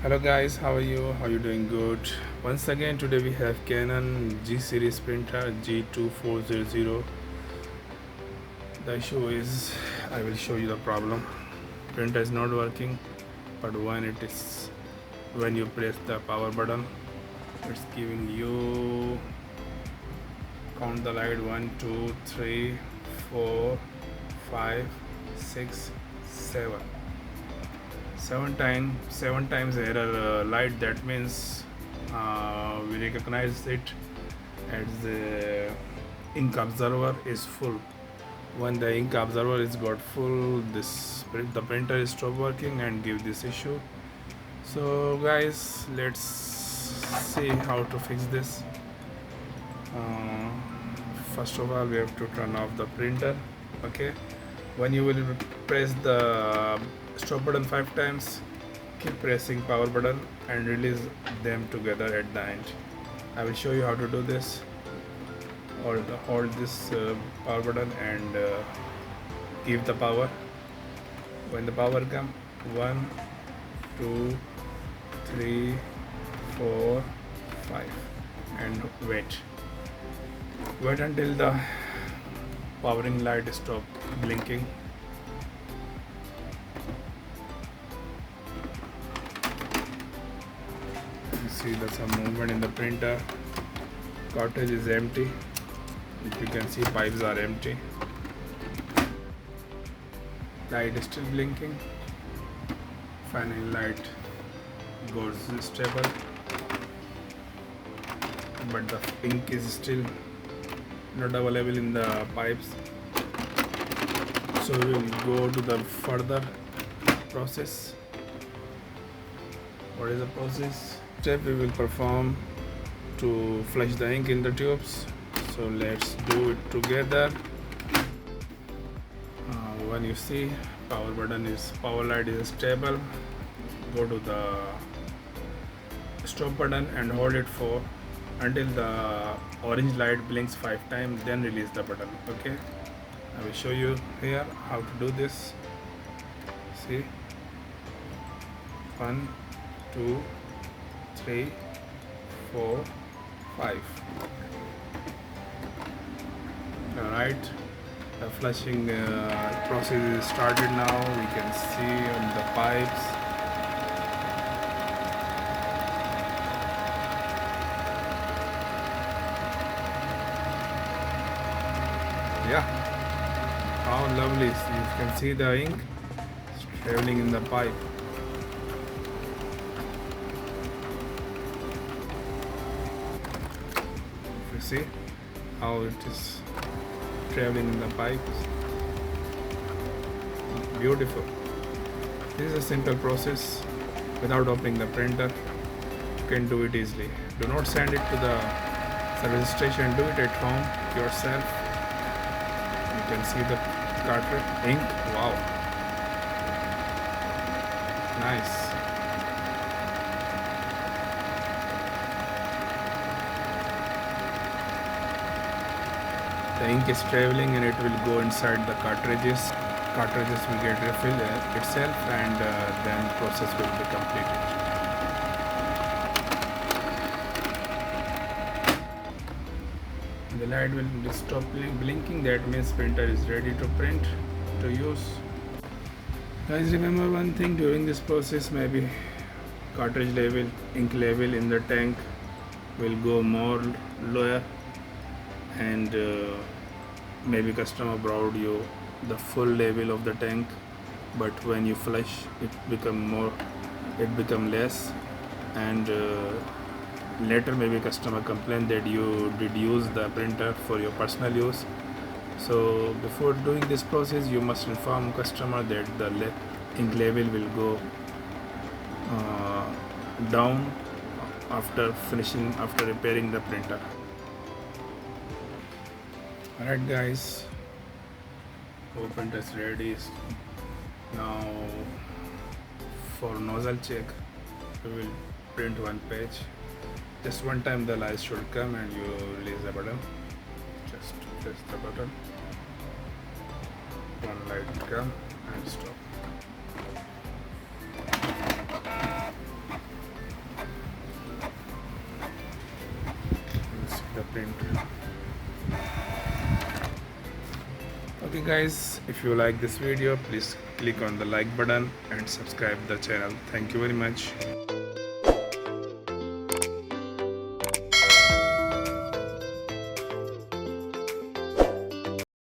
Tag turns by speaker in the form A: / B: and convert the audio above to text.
A: Hello guys, how are you? How are you doing? Good. Once again, today we have Canon G series printer G2400. The issue is, I will show you the problem. Printer is not working, but when you press the power button, it's giving you count the light 1, 2, 3, 4, 5, 6, 7. Seven times error light. That means we recognize it as the ink observer is full. When the ink observer is got full, the printer is stop working and give this issue. So guys, let's see how to fix this. First of all, we have to turn off the printer. Okay, when you will press the stop button 5 times, keep pressing power button and release them together at the end. I will show you how to do this. Hold this power button and give the power. When the power comes, 1, 2, 3, 4, 5, and wait until the powering light stop blinking. You see there's some movement in the printer. Cartridge is empty. If you can see, pipes are empty. Light is still blinking. Finally light goes stable, but the ink is still not available in the pipes. So we will go to the further process. What is the process? Step we will perform to flush the ink in the tubes. So let's do it together. When you see power light is stable, go to the stop button and hold it for until the orange light blinks 5 times, then release the button. Okay, I will show you here how to do this. See, 1, 2, 3, 4, 5. Alright, the flushing process is started now. We can see on the pipes. Yeah, how lovely. You can see the ink traveling in the pipe. You see how it is traveling in the pipes. Beautiful. This is a simple process. Without opening the printer, you can do it easily. Do not send it to the service station. Do it at home yourself. You can see the cartridge ink. Wow, nice. The ink is traveling and it will go inside the cartridges. Cartridges will get refilled itself, and then process will be completed. The light will stop blinking. That means printer is ready to print, to use. Guys, remember one thing: during this process, maybe cartridge level, ink level in the tank will go more lower, and maybe customer brought you the full level of the tank, but when you flush it become less, and later maybe customer complained that you did use the printer for your personal use. So before doing this process, you must inform customer that the ink level will go down after repairing the printer. Alright guys, our printer is ready. Now for nozzle check, we will print one page. Just one time the light should come and you release the button. Just press the button. One light will come and stop. print. Okay guys, if you like this video, please click on the like button and subscribe the channel. Thank you very much.